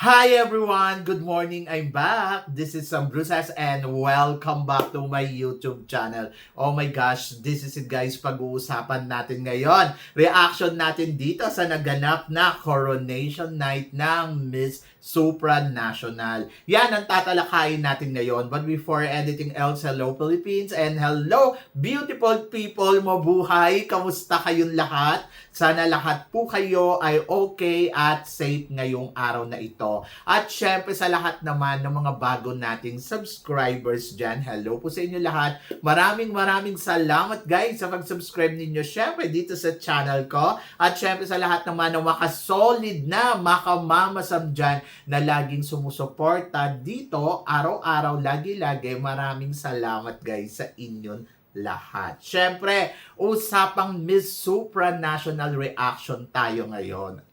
Hi everyone! Good morning! I'm back! This is Sam Bruces and welcome back to my YouTube channel. Oh my gosh, this is it guys, pag-uusapan natin ngayon. Reaction natin dito sa naganap na Coronation Night ng Miss Supranational. Yan ang tatalakayin natin ngayon. But before anything else, hello Philippines and hello beautiful people! Mabuhay! Kamusta kayong lahat? Sana lahat po kayo ay okay at safe ngayong araw na ito. At syempre sa lahat naman ng mga bago nating subscribers dyan, hello po sa inyo lahat. Maraming salamat guys sa pag-subscribe ninyo syempre dito sa channel ko. At syempre sa lahat naman ng makasolid na makamamasam dyan na laging sumusuporta dito araw-araw, lagi-lagi. Maraming salamat guys sa inyong lahat. Syempre, usapang Miss Supranational reaction tayo ngayon.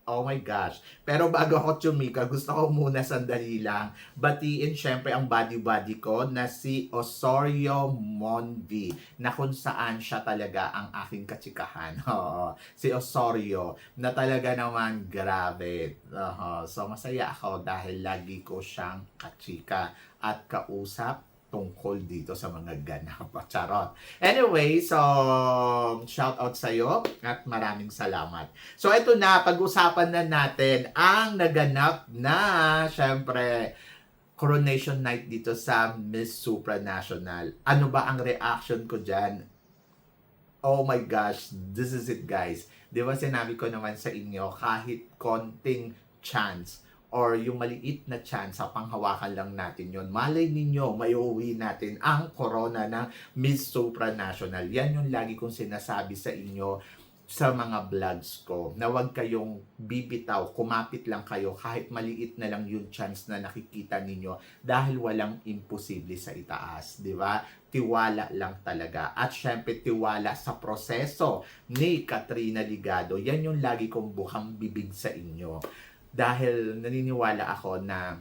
Oh my gosh. Pero bago ako tsumika, gusto ko muna sandali lang batiin syempre ang buddy ko na si Osorio Monvi, na kung saan siya talaga ang aking katsikahan. Oo, si Osorio na talaga naman grabe. So masaya ako dahil lagi ko siyang katsika at kausap tungkol dito sa mga ganap. Charot. Anyway, so shout out sa'yo at maraming salamat. So ito na, pag-usapan na natin ang naganap na syempre Coronation Night dito sa Miss Supranational. Ano ba ang reaction ko dyan? Oh my gosh, this is it guys. Di ba sinabi ko naman sa inyo, kahit konting chance or yung maliit na chance, panghawakan lang natin yon. Malay ninyo, may uuwi natin ang corona ng Miss Supranational. Yan yung lagi kong sinasabi sa inyo sa mga vlogs ko, na huwag kayong bibitaw, kumapit lang kayo kahit maliit na lang yung chance na nakikita ninyo dahil walang imposible sa itaas, di ba? Tiwala lang talaga. At syempre, tiwala sa proseso ni Katrina Ligado. Yan yung lagi kong bukang bibig sa inyo. Dahil naniniwala ako na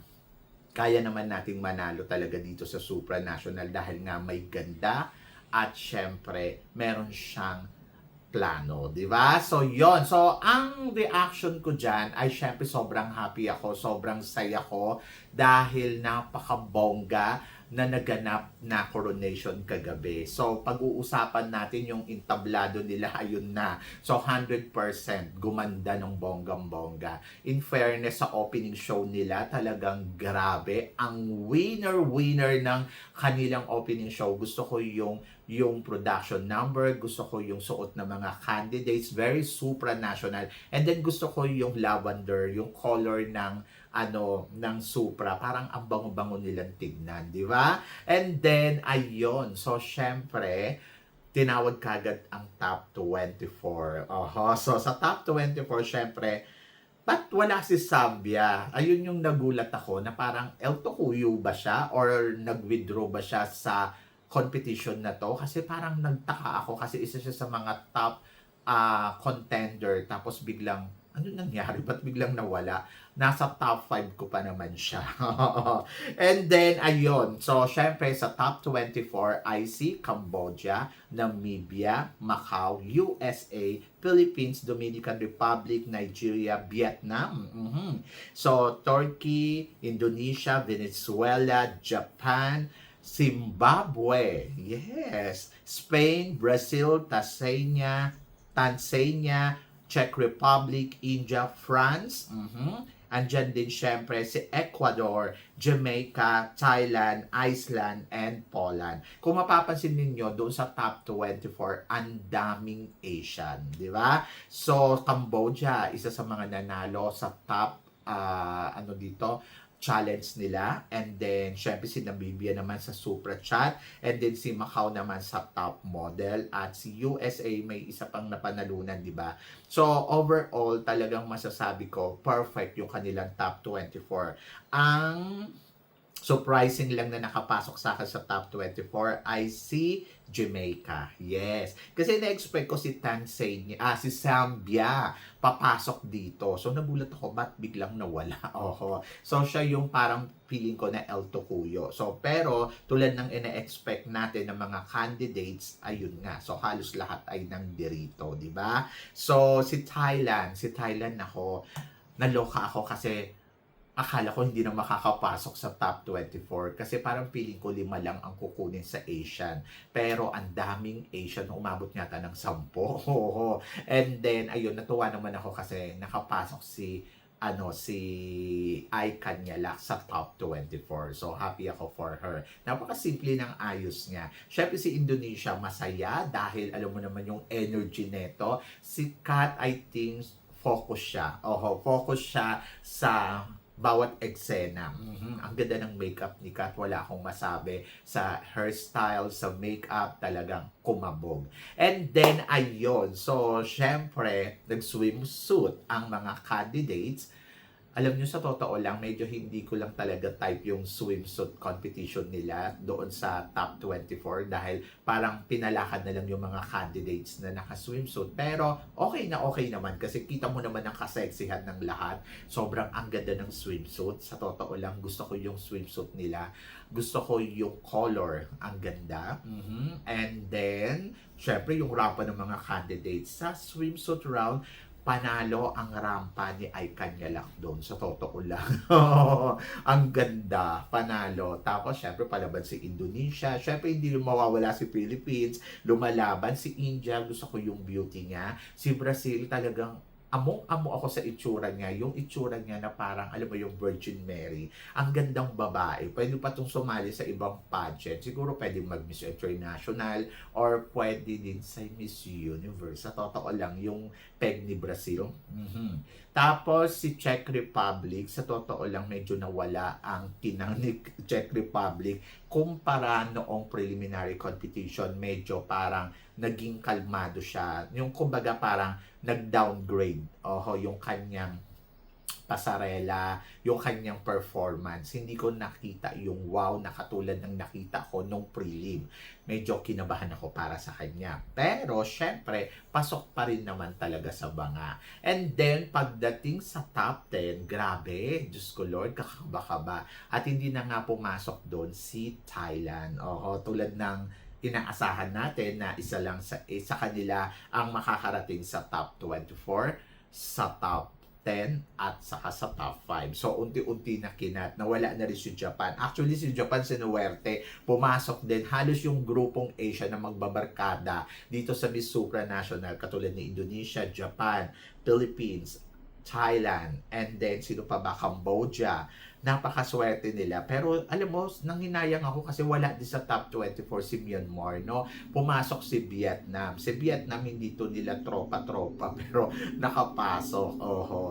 kaya naman nating manalo talaga dito sa Supranational dahil nga may ganda at syempre meron siyang plano, di ba? So yon. So ang reaction ko diyan ay syempre sobrang happy ako, sobrang saya ko dahil napakabongga na naganap na coronation kagabi. So pag-uusapan natin yung entablado nila, ayun na. So 100% gumanda ng bonggang-bongga. In fairness sa opening show nila, talagang grabe. Ang winner ng kanilang opening show. Gusto ko yung production number, gusto ko yung suot ng mga candidates, very supranational. And then gusto ko yung lavender, yung color ng ng Supra, parang ang bango-bango nilang tignan, di ba? And then ayun, so syempre tinawag kagad ang top 24. So sa top 24 syempre, ba't wala si Zambia? Ayun yung nagulat ako na parang El Tocuyo ba siya or nag-withdraw ba siya sa competition na to? Kasi parang nagtaka ako kasi isa siya sa mga top contender, tapos biglang ano nangyari? Ba't biglang nawala? Nasa top 5 ko pa naman siya. And then, ayun. So, syempre, sa top 24, I see Cambodia, Namibia, Macau, USA, Philippines, Dominican Republic, Nigeria, Vietnam. So, Turkey, Indonesia, Venezuela, Japan, Zimbabwe, yes, Spain, Brazil, Tanzania, Czech Republic, India, France. Andyan din syempre si Ecuador, Jamaica, Thailand, Iceland, and Poland. Kung mapapansin ninyo, doon sa top 24, ang daming Asian, di ba? So, Cambodia, isa sa mga nanalo sa top, challenge nila. And then, syempre si Namibia naman sa Supra Chat. And then si Macau naman sa top model. At si USA may isa pang napanalunan, di ba? So, overall, talagang masasabi ko, perfect yung kanilang top 24. Ang surprising lang na nakapasok sa akin sa top 24 I see Jamaica. Yes. Kasi na-expect ko si si Zambia papasok dito. So nagulat ako, ba't biglang nawala? So siya yung parang feeling ko na El Tocuyo. So pero tulad ng ina-expect natin ng mga candidates, ayun nga. So halos lahat ay nandirito, di ba? So si Thailand ako, naloka ako kasi akala ko hindi na makakapasok sa top 24 kasi parang feeling ko 5 lang ang kukunin sa Asian. Pero ang daming Asian, umabot yata ng 10. Oo. And then, ayun, natuwa naman ako kasi nakapasok si Ai Kanyalak sa top 24. So, happy ako for her. Napakasimple ng ayos niya. Syempre si Indonesia masaya dahil alam mo naman yung energy neto. Si Kat, I think, focus siya. Focus siya sa bawat eksena. Ang ganda ng makeup ni Kat. Wala akong masabi sa hairstyle, sa makeup, talagang kumabog. And then, ayun. So, syempre, nag-swimsuit ang mga candidates. Alam nyo, sa totoo lang, medyo hindi ko lang talaga type yung swimsuit competition nila doon sa top 24 dahil parang pinalakad na lang yung mga candidates na naka-swimsuit. Pero okay naman kasi kita mo naman ang kaseksihan ng lahat. Sobrang ang ganda ng swimsuit. Sa totoo lang, gusto ko yung swimsuit nila. Gusto ko yung color. Ang ganda. And then, syempre yung rampa ng mga candidates sa swimsuit round, panalo ang rampa ni Ai Kanyalak doon. Sa totoo lang. Ang ganda. Panalo. Tapos, syempre, palaban si Indonesia. Syempre, hindi mawawala si Philippines. Lumalaban si India. Gusto ko yung beauty niya. Si Brazil, talagang among-amo ako sa itsura niya. Yung itsura niya na parang, alam mo, yung Virgin Mary. Ang gandang babae. Pwede pa itong sumali sa ibang pageant. Siguro pwede mag-Miss International or pwede din sa Miss Universe. Sa totoo lang, yung peg ni Brazil. Tapos, si Czech Republic, sa totoo lang, medyo nawala ang kinang ni Czech Republic kumpara noong preliminary competition. Medyo parang naging kalmado siya. Yung kumbaga parang nag-downgrade yung kanyang pasarela, yung kanyang performance. Hindi ko nakita yung wow na katulad ng nakita ko nung prelim. Medyo kinabahan ako para sa kanya. Pero, syempre, pasok pa rin naman talaga sa banga. And then, pagdating sa top 10, grabe, Diyos ko Lord, kakaba-kaba. At hindi na nga pumasok doon si Thailand. Tulad ng inaasahan natin na isa lang sa kanila ang makakarating sa top 24, sa top 10 at saka sa top 5. So, unti-unti na kinat. Nawala na rin si Japan. Actually, si Japan sinuwerte. Pumasok din halos yung grupong Asia na magbabarkada dito sa Miss Supranational katulad ni Indonesia, Japan, Philippines, Thailand, and then sino pa ba? Cambodia. Napakaswerte nila. Pero alam mo, nanghinayang ako kasi wala din sa top 24 si Myanmar, no? Pumasok si Vietnam. Si Vietnam hindi to nila tropa-tropa pero nakapasok.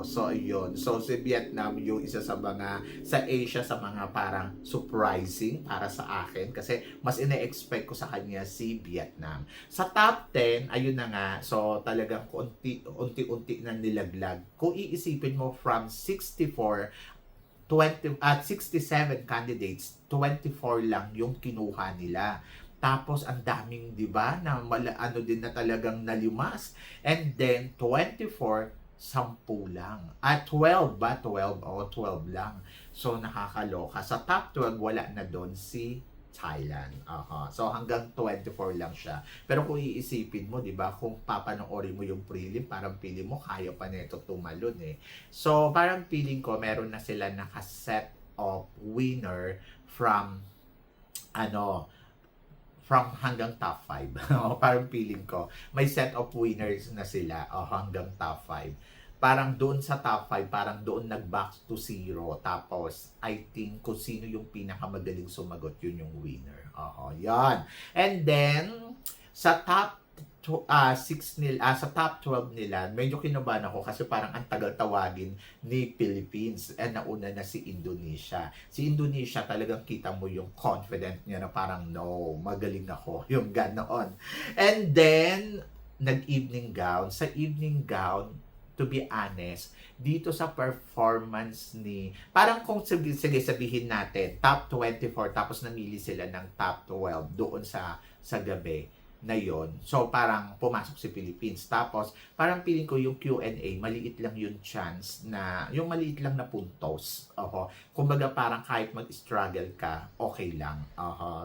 So ayun. So si Vietnam yung isa sa mga sa Asia sa mga parang surprising para sa akin kasi mas ine-expect ko sa kanya si Vietnam. Sa top 10, ayun na nga. So talagang unti-unti na nilaglag. Kung iisipin mo from 64 at 67 candidates, 24 lang yung kinuha nila. Tapos ang daming, 'di ba, na ano din na talagang nalimas. And then 24, 10 lang. At 12 ba? 12 o 12 lang. So nakakaloka. Sa top 12 wala na doon si Thailand. So hanggang 24 lang siya. Pero kung iisipin mo, 'di ba, kung papanoorin mo yung prelim, parang feeling mo kaya pa nito tumalon eh. So parang feeling ko meron na sila naka-set of winner from hanggang top 5. Parang feeling ko may set of winners na sila hanggang top 5. Parang doon sa top 5, parang doon nag-back to 0. Tapos, I think kung sino yung pinakamagaling sumagot, yun yung winner. Yan. And then, sa top 6 nila, sa top 12 nila, medyo kinabahan ako kasi parang ang tagal tawagin ni Philippines. And nauna na si Indonesia. Si Indonesia, talagang kita mo yung confident niya na parang, no, magaling ako. Yung ganoon. And then, nag-evening gown. Sa evening gown, to be honest, dito sa performance ni, parang kung sige sabihin natin, top 24, tapos namili sila ng top 12 doon sa gabi na yon. So, parang pumasok si Philippines. Tapos, parang feeling ko yung Q&A, maliit lang yung chance na, yung maliit lang na puntos. Kumbaga, parang kahit mag-struggle ka, okay lang.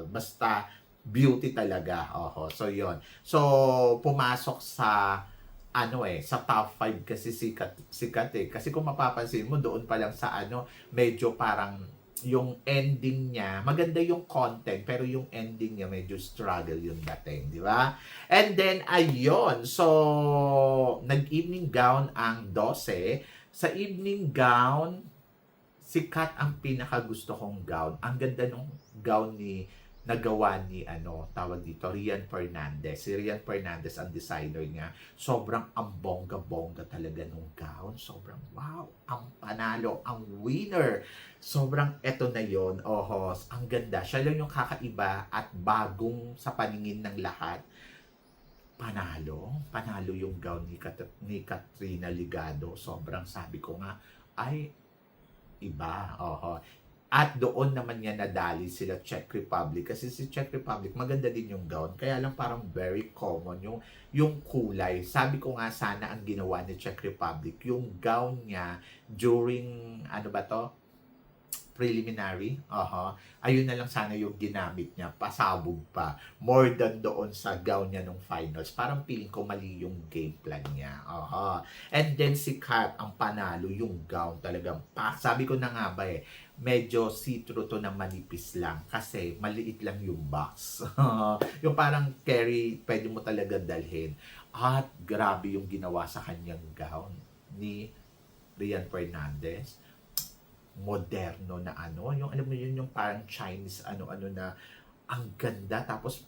Basta, beauty talaga. So, yon. So, pumasok sa sa top 5 kasi sikat eh. Kasi kung mapapansin mo, doon pa lang sa medyo parang yung ending niya, maganda yung content, pero yung ending niya medyo struggle yung dating, di ba? And then, ayun, so, nag-evening gown ang 12. Sa evening gown, sikat ang pinakagusto kong gown. Ang ganda nung gown nagawa ni tawag dito, Rian Fernandez. Si Rian Fernandez ang designer niya. Sobrang ang bongga-bongga talaga nung gown. Sobrang wow, ang panalo, ang winner. Sobrang eto na yon. Ohos, ang ganda. Siya lang yung kakaiba at bagong sa paningin ng lahat. Panalo yung gown ni Katrina Ligado. Sobrang sabi ko nga, ay, iba. Oho. At doon naman niya nadali sila Czech Republic. Kasi si Czech Republic, maganda din yung gown. Kaya lang parang very common yung kulay. Sabi ko nga sana ang ginawa ni Czech Republic, yung gown niya during, preliminary. Ayun na lang sana yung ginamit niya. Pasabog pa. More than doon sa gown niya nung finals. Parang feeling ko mali yung game plan niya. And then si Kat, ang panalo, yung gown talagang sabi ko na nga ba medyo see-through to na manipis lang. Kasi maliit lang yung box. Yung parang carry, pwede mo talaga dalhin. At grabe yung ginawa sa kanyang gown ni Rian Fernandez. Moderno na yung alam mo yun, yung parang Chinese na ang ganda, tapos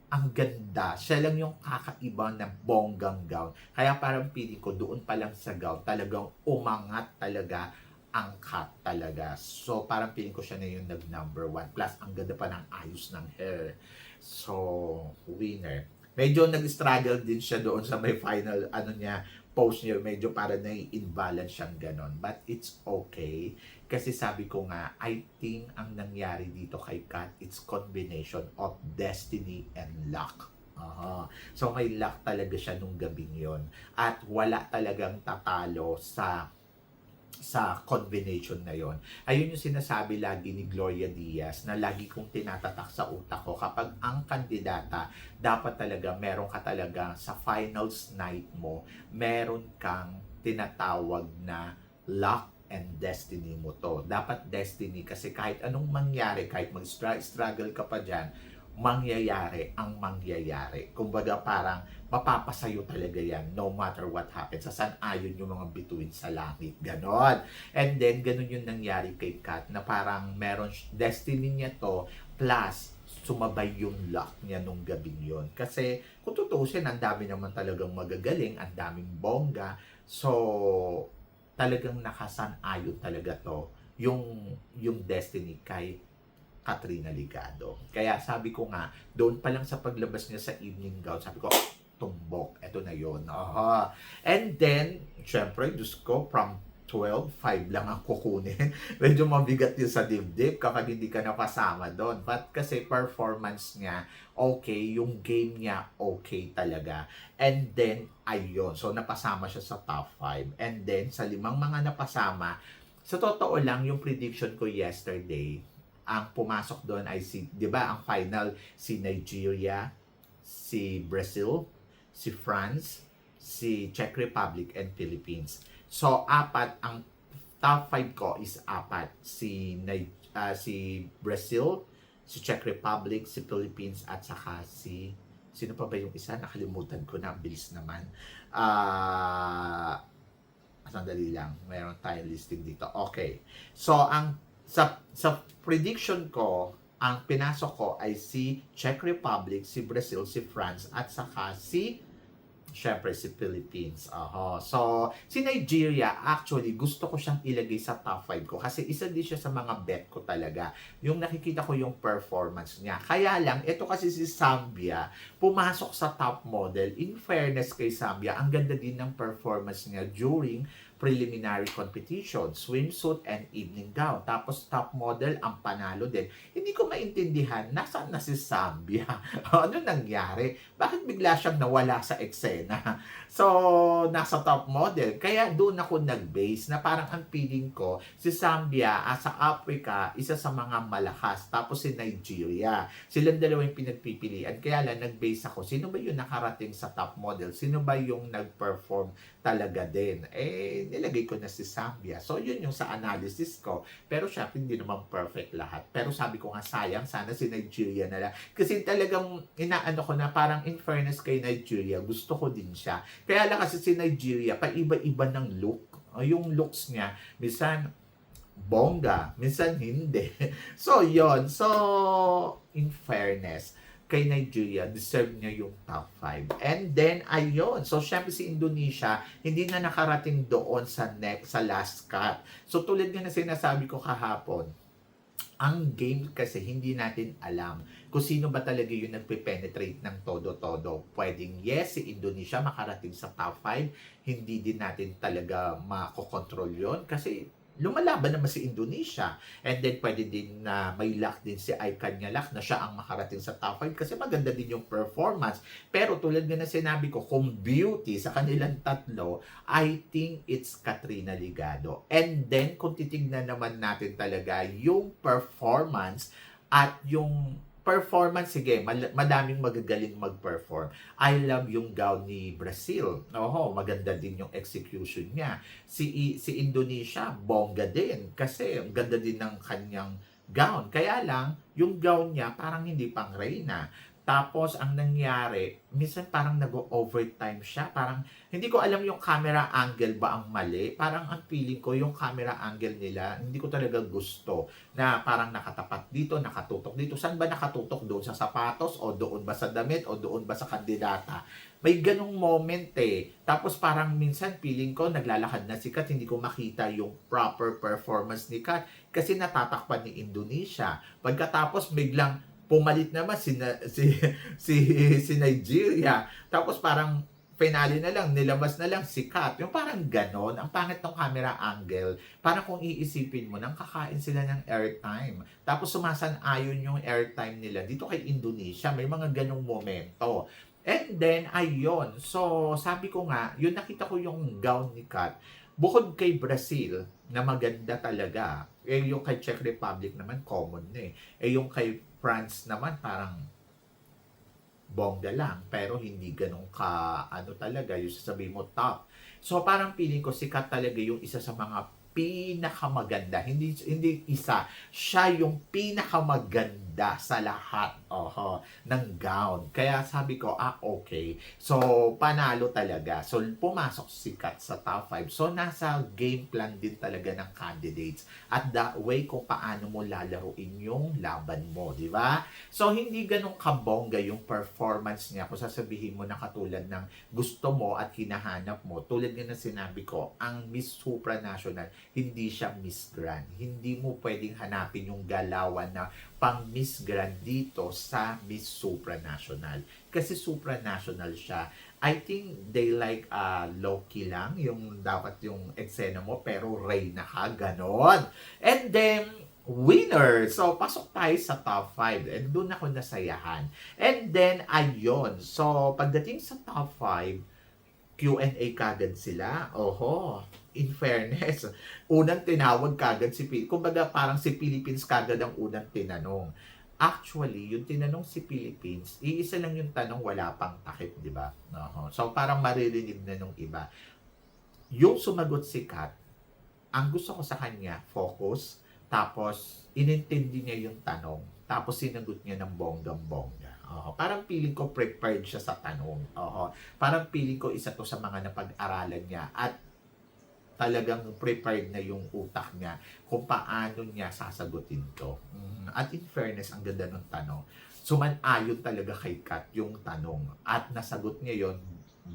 ang ganda, siya lang yung kakaiba na bonggang gown, kaya parang feeling ko doon pa lang sa gown talagang umangat talaga ang cut talaga. So parang feeling ko siya na yung nag number 1, plus ang ganda pa ng ayos ng hair. So winner. Medyo nag-struggle din siya doon sa may final niya, post niya, medyo para na-imbalance siyang ganon. But it's okay. Kasi sabi ko nga, I think ang nangyari dito kay Kat, it's combination of destiny and luck. So may luck talaga siya nung gabing yon. At wala talagang tatalo sa combination na yon. Ayun yung sinasabi lagi ni Gloria Diaz na lagi kong tinatatak sa utak ko, kapag ang kandidata, dapat talaga meron ka talaga sa finals night mo, meron kang tinatawag na luck and destiny mo to. Dapat destiny kasi kahit anong mangyari, kahit mag-struggle ka pa dyan, mangyayari ang mangyayari. Kumbaga parang mapapasayo talaga yan no matter what happens. Sasanayon yung mga bituin sa langit. Ganon. And then, ganon yung nangyari kay Kat na parang meron destiny niya to plus sumabay yung luck niya nung gabing yon. Kasi kung tutusin, ang dami naman talagang magagaling, ang daming bongga. So, talagang nakasanayon talaga to yung destiny kay Katrina Ligado. Kaya sabi ko nga, doon pa lang sa paglabas niya sa evening gown, sabi ko, tumbok, eto na yun. And then, syempre, Diyos ko, from 12, 5 lang ang kukunin. Medyo mabigat yun sa dibdib kapag hindi ka napasama doon. But kasi performance niya, okay. Yung game niya, okay talaga. And then, ayun. So, napasama siya sa top 5. And then, sa 5 mga napasama, sa totoo lang, yung prediction ko yesterday, ang pumasok doon ay di ba, ang final, si Nigeria, si Brazil, si France, si Czech Republic, and Philippines. So, 4, ang top 5 ko is 4. Si Brazil, si Czech Republic, si Philippines, at saka sino pa ba yung isa? Nakalimutan ko na, bilis naman. Sandali lang, mayroon tayong listing dito. Okay. So, sa prediction ko, ang pinasok ko ay si Czech Republic, si Brazil, si France, at saka syempre si Philippines. So, si Nigeria, actually, gusto ko siyang ilagay sa top 5 ko kasi isa din siya sa mga bet ko talaga. Yung nakikita ko yung performance niya. Kaya lang, ito kasi si Zambia, pumasok sa top model. In fairness kay Zambia, ang ganda din ng performance niya during preliminary competition, swimsuit and evening gown. Tapos top model ang panalo din. Hindi ko maintindihan, nasaan na si Zambia? Ano nangyari? Bakit bigla siyang nawala sa eksena? So, nasa top model. Kaya doon ako nag-base na parang ang feeling ko, si Zambia sa Africa, isa sa mga malakas. Tapos si Nigeria. Silang dalawa yung pinagpipilian. Kaya lang, nag-base ako, sino ba yung nakarating sa top model? Sino ba yung nag-perform talaga din? Nilagay ko na si Zambia. So, yun yung sa analysis ko. Pero syempre, hindi naman perfect lahat. Pero sabi ko nga, sayang, sana si Nigeria na lang. Kasi talagang inaano ko na parang in fairness kay Nigeria, gusto ko din siya. Kaya lang kasi si Nigeria, paiba-iba ng look. Yung looks niya, minsan bongga, minsan hindi. So, yon. So, in fairness, kay Nigeria, deserve niya yung top 5. And then, ayun. So, syempre si Indonesia, hindi na nakarating doon sa sa last cut. So, tulad nga na sinasabi ko kahapon, ang game kasi hindi natin alam kung sino ba talaga yung nagpe-penetrate ng todo-todo. Pwedeng yes, si Indonesia makarating sa top 5. Hindi din natin talaga makokontrol yon kasi lumalaban naman si Indonesia. And then, pwede din na may luck din si Aikan Ngalak na siya ang makarating sa top 5 kasi maganda din yung performance. Pero tulad nga na sinabi ko, kung beauty sa kanilang tatlo, I think it's Katrina Ligado. And then, kung titignan naman natin talaga yung performance at yung performance, sige, madaming magagaling mag-perform. I love yung gown ni Brazil. Oho, maganda din yung execution niya. Si Indonesia, bongga din. Kasi ang ganda din ng kanyang gown. Kaya lang, yung gown niya parang hindi pang reyna. Tapos, ang nangyari, minsan parang nag-overtime siya. Parang, hindi ko alam yung camera angle ba ang mali. Parang ang feeling ko, yung camera angle nila, hindi ko talaga gusto. Na parang nakatapat dito, nakatutok dito. Saan ba nakatutok? Doon sa sapatos? O doon ba sa damit? O doon ba sa kandidata? May ganong moment eh. Tapos parang minsan feeling ko, naglalakad na si Kat, hindi ko makita yung proper performance ni Kat. Kasi natatakpan ni Indonesia. Pagkatapos, biglang pumalit naman si Nigeria. Tapos parang finale na lang, nilabas na lang si Kat. Yung parang ganon, ang pangit ng camera angle. Parang kung iisipin mo, nang kakain sila ng airtime. Tapos sumasan-ayon yung airtime nila dito kay Indonesia. May mga ganong momento. And then, ayun. So, sabi ko nga, yun nakita ko yung gown ni Kat. Bukod kay Brazil, na maganda talaga, yung kay Czech Republic naman, common na eh. Yung kay France naman, parang bongga lang, pero hindi ganun ka, ano talaga, yung sasabihin mo top. So, parang feeling ko, sikat talaga yung isa sa mga pinakamaganda. Hindi isa. Siya yung pinakamaganda sa lahat ng gown. Kaya sabi ko, okay. So, panalo talaga. So, pumasok si Kat sa top 5. So, nasa game plan din talaga ng candidates. At the way kung paano mo lalaruin yung laban mo. Di ba? So, hindi ganun kabongga yung performance niya. Kung sasabihin mo na katulad ng gusto mo at hinahanap mo. Tulad nga na sinabi ko, ang Miss Supranational, hindi siya Miss Grand. Hindi mo pwedeng hanapin yung galawan na pang Miss Grand dito sa Miss Supranational. Kasi supranational siya. I think they like low-key lang yung dapat yung eksena mo pero reyna ka, ganon. And then, winner. So, pasok tayo sa top 5. And doon ako nasayahan. And then, ayun. So, pagdating sa top 5, Q&A kagad sila. Oho, in fairness, unang tinawag kagad si Philippines. Kumbaga parang si Philippines kagad ang unang tinanong. Actually, yung tinanong si Philippines, iisa lang yung tanong, wala pang takip, di ba? Oho. So parang maririnig na nung iba. Yung sumagot si Kat, ang gusto ko sa kanya, focus, tapos inintindi niya yung tanong, tapos sinagot niya ng bonggang-bongga. Parang feeling ko prepared siya sa tanong. Parang feeling ko isa to sa mga napag-aralan niya at talagang prepared na yung utak niya kung paano niya sasagutin to. At in fairness, ang ganda ng tanong. Suman-ayon talaga kay Kat yung tanong at nasagot niya yon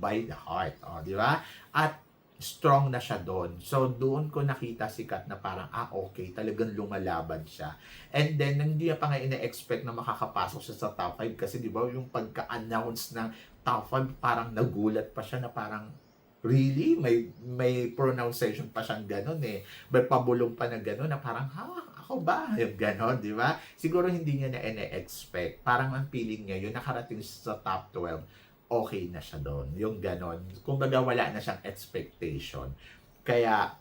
by the heart. Di ba? At strong na siya doon. So, doon ko nakita si Kat na parang, okay, talagang lumalaban siya. And then, hindi pa nga ina-expect na makakapasok siya sa top 5 kasi di ba yung pagka-announce ng top 5, parang nagulat pa siya na parang, Really? May pronunciation pa siyang gano'n eh. May pabulong pa na gano'n na parang, ako ba? Yung gano'n, di ba? Siguro hindi niya na ine-expect. Parang ang feeling niya, yung nakarating siya sa top 12, okay na siya doon. Yung gano'n. Kumbaga wala na siyang expectation. Kaya,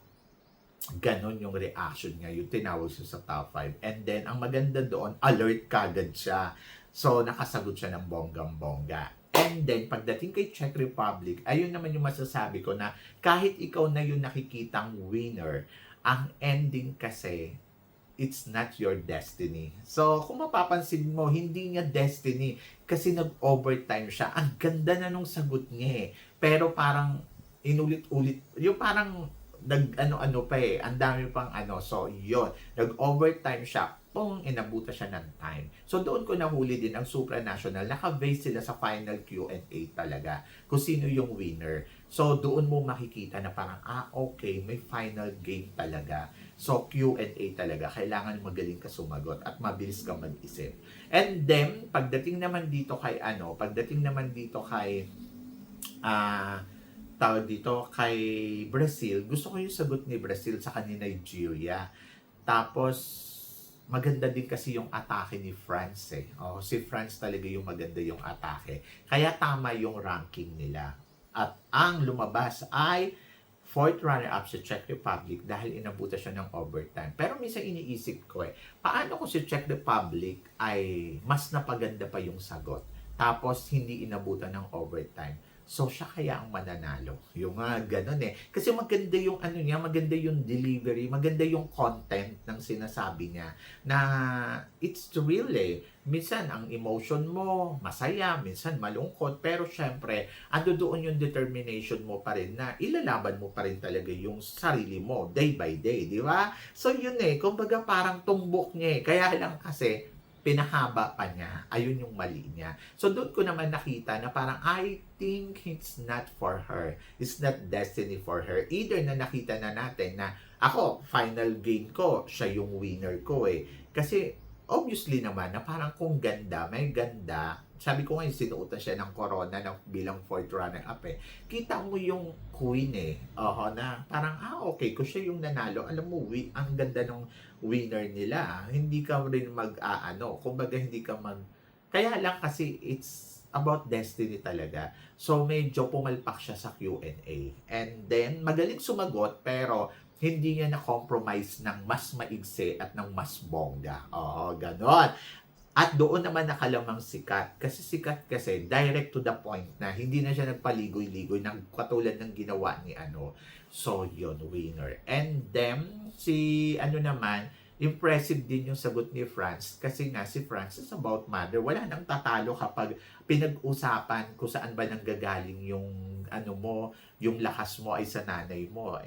ganon yung reaction niya, yung tinawag siya sa top 5. And then, ang maganda doon, alert kagad siya. So, nakasagot siya ng bonggang-bongga. And then, pagdating kay Czech Republic, ayun naman yung masasabi ko na kahit ikaw na yung nakikitang winner, ang ending kasi, it's not your destiny. So, kung mapapansin mo, hindi niya destiny kasi nag-overtime siya. Ang ganda na nung sagot niya eh. Pero parang inulit-ulit, yung parang nag-ano-ano pa eh, ang dami pang ano. So, yun, nag-overtime siya, inabuta siya ng time. So, doon ko nahuli din ang supranational, naka-base sila sa final Q&A talaga, kung sino yung winner. So, doon mo makikita na parang, okay, may final game talaga. So, Q&A talaga, kailangan magaling ka sumagot at mabilis ka mag-isip. And then, pagdating naman dito kay tawag dito kay Brazil, gusto ko yung sagot ni Brazil sa kanina Nigeria. Tapos, maganda din kasi yung atake ni France eh. Si France talaga yung maganda yung atake. Kaya tama yung ranking nila. At ang lumabas ay fourth runner-up sa Czech Republic dahil inabutan siya ng overtime. Pero minsan iniisip ko paano kung si Czech Republic ay mas napaganda pa yung sagot, tapos hindi inabutan ng overtime? So, siya kaya ang mananalo. Yung ganun eh. Kasi maganda yung niya, maganda yung delivery, maganda yung content ng sinasabi niya na it's real eh. Minsan, ang emotion mo, masaya, minsan malungkot, pero syempre, ando doon yung determination mo pa rin na ilalaban mo pa rin talaga yung sarili mo, day by day, di ba? So, yun eh. Kumbaga, parang tumbok niya eh. Kaya lang kasi, pinahaba pa niya. Ayun yung mali niya. So, doon ko naman nakita na parang, I think it's not for her. It's not destiny for her. Either na nakita na natin na ako, final game ko, siya yung winner ko eh. Kasi, obviously naman, na parang kung ganda, may ganda. Sabi ko ngayon, sinuotan siya ng corona na bilang fourth runner-up eh. Kita mo yung queen eh. Na parang, okay, kung siya yung nanalo, alam mo, ang ganda ng winner nila. Hindi ka rin kumbaga hindi ka kaya lang kasi it's about destiny talaga. So, medyo pumalpak siya sa Q&A. And then, magaling sumagot, pero hindi niya na-compromise ng mas maigsi at ng mas bongga. Ganon. At doon naman nakalamang sikat. Kasi direct to the point na hindi na siya nagpaligoy-ligoy ng katulad ng ginawa ni So, yun, winner. And then, naman, impressive din yung sagot ni France. Kasi nga, si France is about mother. Wala nang tatalo kapag pinag-usapan kung saan ba nanggagaling yung yung lakas mo ay sa nanay mo.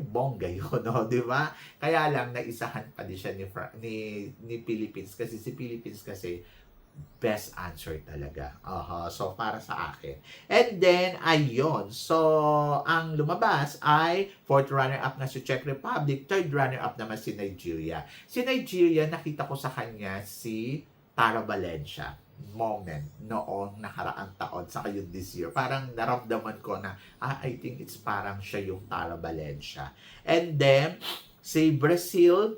Bongga yun, no? Di ba? Kaya lang, naisahan pa din siya ni Philippines. Kasi si Philippines kasi, best answer talaga. So, para sa akin. And then, ayun. So, ang lumabas ay fourth runner-up na si Czech Republic, third runner-up naman si Nigeria. Si Nigeria, nakita ko sa kanya si Tara Valencia moment noong nakaraang taon sa yun this year. Parang naramdaman ko na, I think it's parang siya yung Tara Valencia. And then, si Brazil,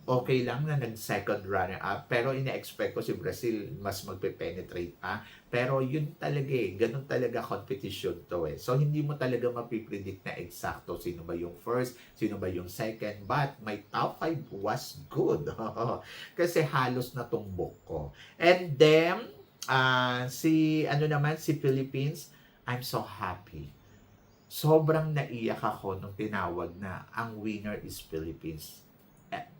okay lang na nag-second runner-up, pero ina-expect ko si Brazil mas magpe-penetrate pa. Pero yun talaga ganun talaga competition to So, hindi mo talaga mapipredict na eksakto sino ba yung first, sino ba yung second, but my top 5 was good. Kasi halos natumbok ko. And then, si Philippines, I'm so happy. Sobrang naiyak ako nung tinawag na ang winner is Philippines.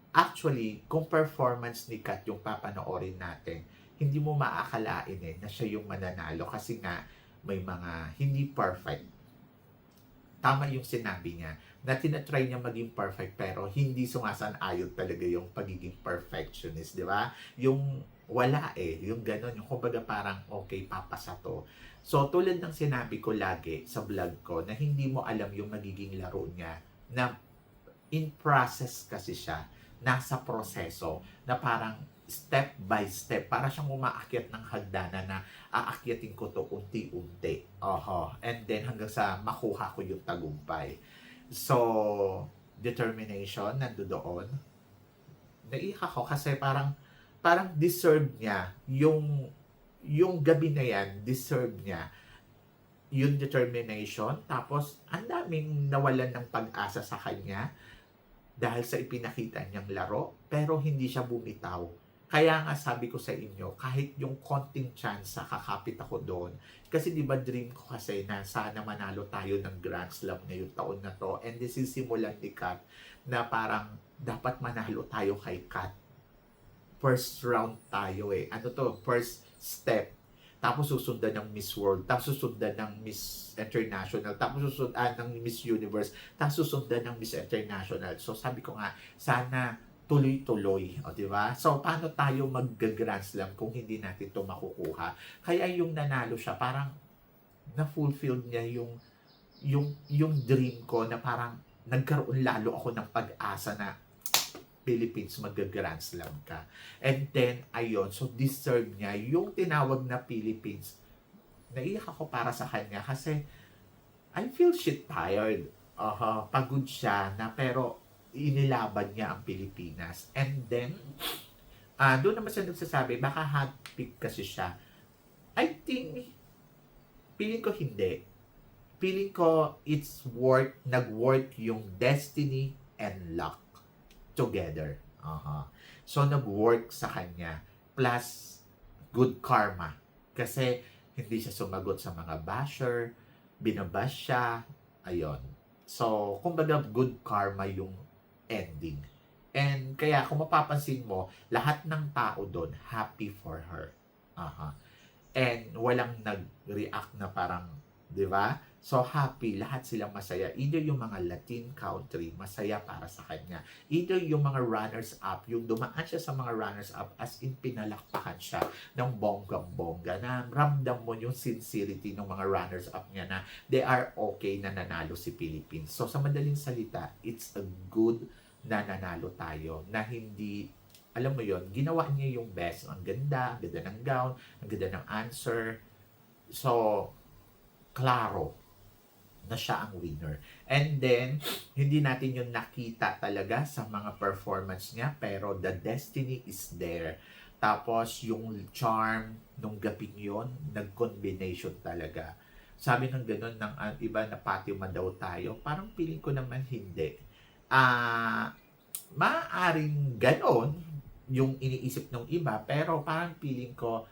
Actually, kung performance ni Kat yung papanoorin natin, hindi mo maakalain na siya yung mananalo kasi nga may mga hindi perfect. Tama yung sinabi niya na tinatry niya maging perfect pero hindi sumasang-ayon talaga yung pagiging perfectionist, di ba? Yung wala yung gano'n, yung kumbaga parang okay, papasa to. So, tulad ng sinabi ko lagi sa vlog ko na hindi mo alam yung magiging laro niya na in process kasi siya, nasa proseso na parang step by step. Para siyang umaakyat ng hagdanan na aakyatin ko to unti-unti. And then hanggang sa makuha ko yung tagumpay. So, determination, nandoon. Naiyak ako kasi parang deserve niya yung gabi na yan, deserve niya yung determination. Tapos, ang daming nawalan ng pag-asa sa kanya dahil sa ipinakita niyang laro, pero hindi siya bumitaw. Kaya nga sabi ko sa inyo, kahit yung konting chance kakapit ako doon. Kasi di ba dream ko kasi na sana manalo tayo ng Grand Slam ngayong taon na to. And this is simulan ni Kat na parang dapat manalo tayo kay Kat. First round tayo eh. Ano to? First step. Tapos susundan ng Miss World. Tapos susundan ng Miss International. Tapos susundan ng Miss Universe. Tapos susundan ng Miss International. So sabi ko nga, sana tuloy-tuloy, o di ba? So paano tayo mag-Grand Slam kung hindi natin ito makukuha? Kaya yung nanalo siya, parang na-fulfilled niya yung dream ko na parang nagkaroon lalo ako ng pag-asa na Philippines mag-Grand Slam ka. And then, ayun, so deserve niya yung tinawag na Philippines. Naiyak ako para sa kanya kasi I feel shit tired. Pagod siya na pero inilaban niya ang Pilipinas. And then, doon naman siya nagsasabi, baka hot pick kasi siya. I think, feeling ko hindi. Feeling ko it's nag-work yung destiny and luck together. So, nag-work sa kanya. Plus, good karma. Kasi, hindi siya sumagot sa mga basher, binabash siya, ayun. So, kumbaga, good karma yung ending. And kaya, kung mapapansin mo, lahat ng tao doon, happy for her. And walang nag-react na parang, di ba? So, happy. Lahat silang masaya. Either yung mga Latin country, masaya para sa kanya. Either yung mga runners-up, yung dumaan siya sa mga runners-up, as in pinalakpakan siya ng bonggang-bongga, na ramdam mo yung sincerity ng mga runners-up niya na they are okay na nanalo si Philippines. So, sa madaling salita, it's a good na nanalo tayo, na hindi, alam mo yon, ginawa niya yung best. Ang ganda ng gown, ang ganda ng answer. So, klaro na siya ang winner. And then, hindi natin yung nakita talaga sa mga performance niya, pero the destiny is there. Tapos, yung charm nung gabing yon, nag-combination talaga. Sabi ng ganun ng iba na Fatima daw tayo, parang feeling ko naman hindi. Maaaring ganon yung iniisip ng iba, pero parang feeling ko,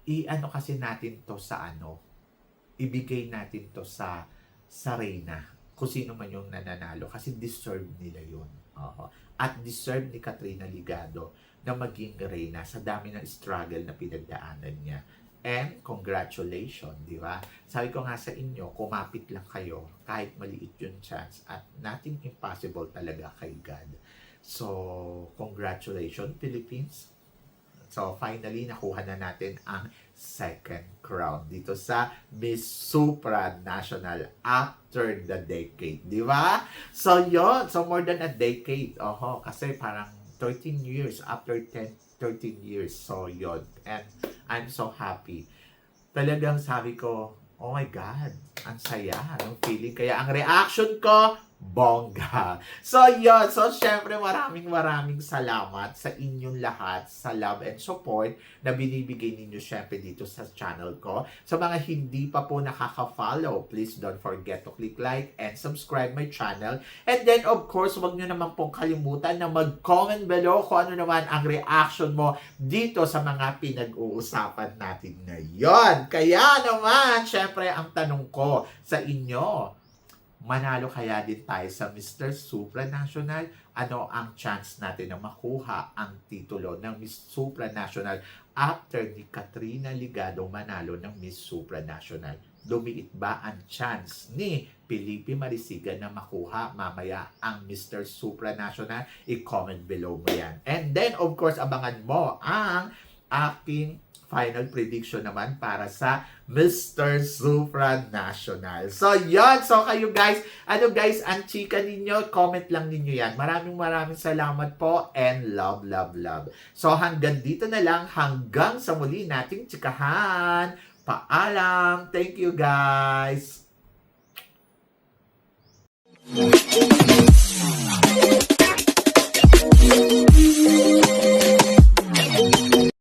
i-ano kasi natin to sa ibigay natin to sa Reyna, kung sino man yung nananalo, kasi deserve nila yun. At deserve ni Katrina Ligado na maging Reyna sa dami ng struggle na pinagdaanan niya. And congratulations, di ba? Sabi ko nga sa inyo, kumapit lang kayo kahit maliit yung chance, at nothing impossible talaga kay God. So, congratulations Philippines. So, finally, nakuha na natin ang second crown dito sa Miss Supranational after the decade. Di ba? So, yon. So, more than a decade. Kasi parang 13 years after 13 years. So, yon. And I'm so happy. Talagang sabi ko, oh my God, ang saya ng feeling. Kaya ang reaction ko, bongga. So, yun. So, syempre, maraming salamat sa inyong lahat sa love and support na binibigay ninyo syempre dito sa channel ko. Sa mga hindi pa po nakaka-follow, please don't forget to click like and subscribe my channel. And then, of course, huwag nyo naman pong kalimutan na mag-comment below kung ano naman ang reaction mo dito sa mga pinag-uusapan natin ngayon. Kaya naman, syempre, ang tanong ko sa inyo, manalo kaya din tayo sa Mr. Supranational? Ano ang chance natin na makuha ang titulo ng Miss Supranational after ni Katrina Ligado manalo ng Miss Supranational? Lumiit ba ang chance ni Felipe Marisigan na makuha mamaya ang Mr. Supranational? I-comment below mo yan. And then, of course, abangan mo ang aking final prediction naman para sa Mr. Supranational. So, yon. So, kayo guys, ang chika ninyo, comment lang ninyo yan. Maraming salamat po and love, love, love. So, hanggang dito na lang. Hanggang sa muli nating chikahan. Paalam. Thank you guys.